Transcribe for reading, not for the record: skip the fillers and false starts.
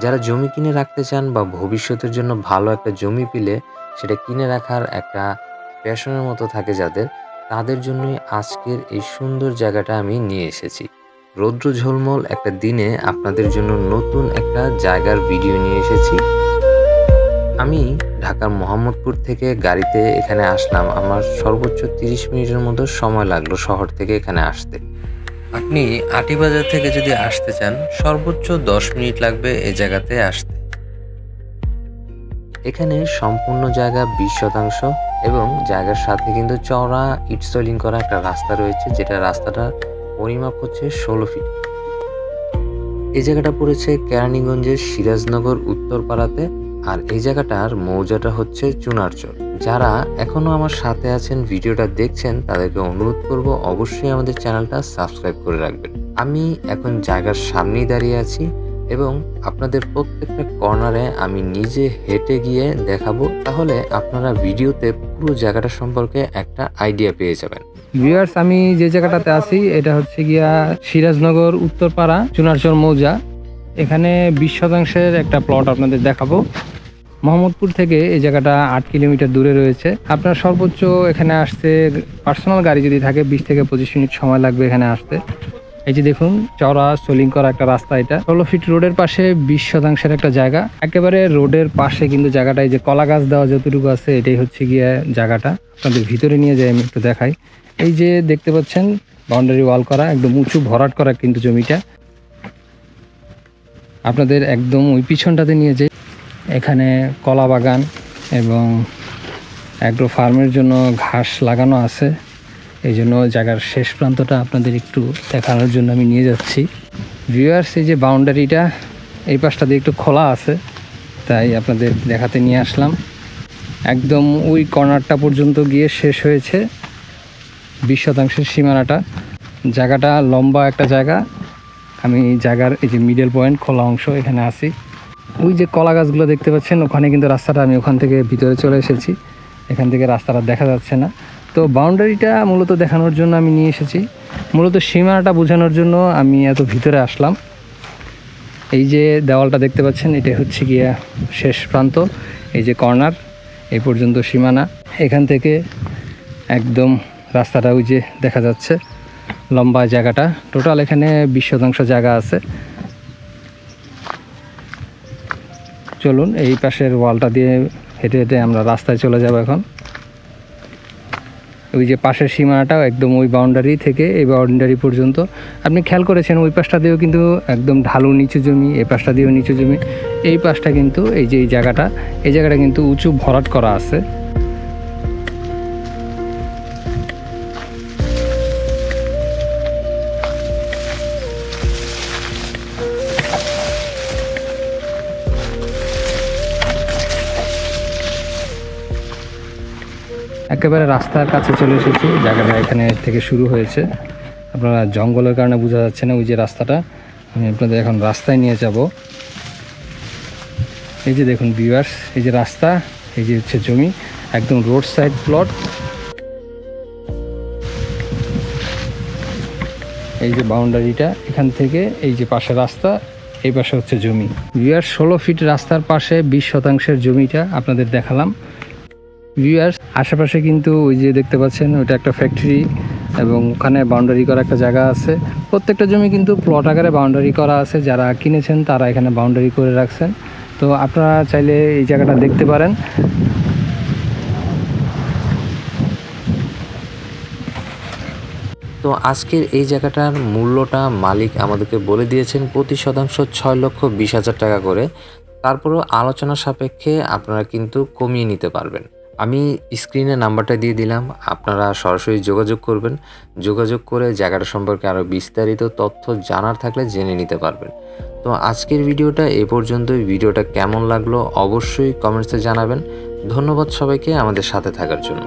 যারা জমি কিনে রাখতে চান বা ভবিষ্যতের জন্য ভালো একটা জমি পেলে সেটা কিনে রাখার একটা প্যাশনের মতো থাকে যাদের, তাদের জন্যই আজকের এই সুন্দর জায়গাটা আমি নিয়ে এসেছি। রৌদ্র ঝলমল একটা দিনে আপনাদের জন্য নতুন একটা জায়গার ভিডিও নিয়ে এসেছি। আমি ঢাকার মোহাম্মদপুর থেকে গাড়িতে এখানে আসলাম। আমার সর্বোচ্চ 30 মিনিটের মতো সময় লাগলো শহর থেকে এখানে আসতে। আপনি আটিবাজার থেকে যদি আসতে চান সর্বোচ্চ 10 মিনিট লাগবে এই জায়গাতে আসতে। এখানে সম্পূর্ণ জায়গা 20% এবং জায়গার সাথে কিন্তু চওড়া ইট সোলিং করা একটা রাস্তা রয়েছে, যেটা রাস্তাটার পরিমাপ হচ্ছে 16 ফিট। এই জায়গাটা পড়েছে কেরানীগঞ্জের সিরাজনগর উত্তরপাড়াতে, আর এই জায়গাটার মৌজাটা হচ্ছে চুনারচর। যারা এখনো আমার সাথে আছেন, ভিডিওটা দেখছেন, তাদেরকে অনুরোধ করব অবশ্যই আমাদের চ্যানেলটা সাবস্ক্রাইব করে রাখবেন। আমি এখন জায়গার সামনেই দাঁড়িয়ে আছি এবং আপনাদের প্রত্যেকটা কর্নারে আমি নিজে হেঁটে গিয়ে দেখাবো, তাহলে আপনারা ভিডিওতে পুরো জায়গাটা সম্পর্কে একটা আইডিয়া পেয়ে যাবেন। ভিউয়ার্স, আমি যে জায়গাটাতে আছি এটা হচ্ছে গিয়া সিরাজনগর উত্তরপাড়া চুনারচর মৌজা। এখানে 20% একটা প্লট আপনাদের দেখাবো। মোহাম্মদপুর থেকে এই জায়গাটা 8 কিলোমিটার দূরে রয়েছে। আপনার সর্বোচ্চ এখানে আসতে পার্সোনাল গাড়ি যদি থাকে 20 থেকে 25 মিনিট সময় লাগবে এখানে আসতে। এই যে দেখুন, চওড়া সোলিং করা একটা রাস্তা। এটা 16 ফিট রোডের পাশে 20% একটা জায়গা। একেবারে রোডের পাশে কিন্তু জায়গাটা, এই যে কলা গাছ দেওয়া যতটুকু আছে, এটাই হচ্ছে গিয়ে জায়গাটা। আপনাদের ভিতরে নিয়ে যাই, আমি একটু দেখাই। এই যে দেখতে পাচ্ছেন বাউন্ডারি ওয়াল করা, একদম উঁচু ভরাট করা কিন্তু জমিটা। আপনাদের একদম ওই পিছনটাতে নিয়ে যাই। এখানে কলা বাগান এবং অ্যাগ্রো ফার্মের জন্য ঘাস লাগানো আছে। এই জন্য জায়গার শেষ প্রান্তটা আপনাদের একটু দেখানোর জন্য আমি নিয়ে যাচ্ছি। ভিউয়ার্স, এই যে বাউন্ডারিটা এই পাশটা দিয়ে একটু খোলা আছে, তাই আপনাদের দেখাতে নিয়ে আসলাম। একদম ওই কর্নারটা পর্যন্ত গিয়ে শেষ হয়েছে 20% সীমানাটা। জায়গাটা লম্বা একটা জায়গা। আমি জায়গার এই যে মিডল পয়েন্ট খোলা অংশ এখানে আছি। ওই যে কলা গাছগুলো দেখতে পাচ্ছেন, ওখানে কিন্তু রাস্তাটা, আমি ওখান থেকে ভিতরে চলে এসেছি। এখান থেকে রাস্তাটা দেখা যাচ্ছে না। তো বাউন্ডারিটা মূলত দেখানোর জন্য আমি নিয়ে এসেছি, মূলত সীমানাটা বোঝানোর জন্য আমি এত ভিতরে আসলাম। এই যে দেওয়ালটা দেখতে পাচ্ছেন, এটা হচ্ছে গিয়া শেষ প্রান্ত। এই যে কর্নার, এই পর্যন্ত সীমানা। এখান থেকে একদম রাস্তাটা ওই যে দেখা যাচ্ছে, লম্বা জায়গাটা। টোটাল এখানে 20% জায়গা আছে। চলুন এই পাশের ওয়ালটা দিয়ে হেঁটে হেঁটে আমরা রাস্তায় চলে যাব এখন। ওই যে পাশের সীমানাটাও একদম ওই বাউন্ডারি থেকে এই বাউন্ডারি পর্যন্ত। আপনি খেয়াল করেছেন ওই পাশটা দিয়েও কিন্তু একদম ঢালু নিচু জমি, এই পাশটা দিয়েও নিচু জমি। এই পাশটা কিন্তু এই যে এই জায়গাটা কিন্তু উঁচু ভরাট করা আছে। একেবারে রাস্তার কাছে চলে এসেছি। জায়গাটা এখানে থেকে শুরু হয়েছে। আপনারা জঙ্গলের কারণে বোঝা যাচ্ছে না ওই যে রাস্তাটা। আমি আপনাদের এখন রাস্তায় নিয়ে যাব। এই যে দেখুন ভিউয়ার্স, এই যে রাস্তা, এই যে হচ্ছে জমি, একদম রোড সাইড প্লট। এই যে বাউন্ডারিটা, এখান থেকে এই যে পাশে রাস্তা, এই পাশে হচ্ছে জমি। ভিউয়ার্স, 16 ফিট রাস্তার পাশে 20% জমিটা আপনাদের দেখালাম। ভিউয়ার্স, আশেপাশে কিন্তু ওই যে দেখতে পাচ্ছেন, ওইটা একটা ফ্যাক্টরি এবং ওখানে বাউন্ডারি করা একটা জায়গা আছে। প্রত্যেকটা জমি কিন্তু প্লট আকারে বাউন্ডারি করা আছে। যারা কিনেছেন তারা এখানে বাউন্ডারি করে রাখছেন। তো আপনারা চাইলে এই জায়গাটা দেখতে পারেন। তো আজকের এই জায়গাটার মূল্যটা মালিক আমাদেরকে বলে দিয়েছেন প্রতি শতাংশ 6,20,000 টাকা করে। তারপরেও আলোচনা সাপেক্ষে আপনারা কিন্তু কমিয়ে নিতে পারবেন। আমি স্ক্রিনে নাম্বারটা দিয়ে দিলাম, আপনারা সরাসরি যোগাযোগ করবেন। যোগাযোগ করে জায়গাটা সম্পর্কে আরও বিস্তারিত তথ্য জানার থাকলে জেনে নিতে পারবেন। তো আজকের ভিডিওটা এ পর্যন্তই। ভিডিওটা কেমন লাগলো অবশ্যই কমেন্টসে জানাবেন। ধন্যবাদ সবাইকে আমাদের সাথে থাকার জন্য।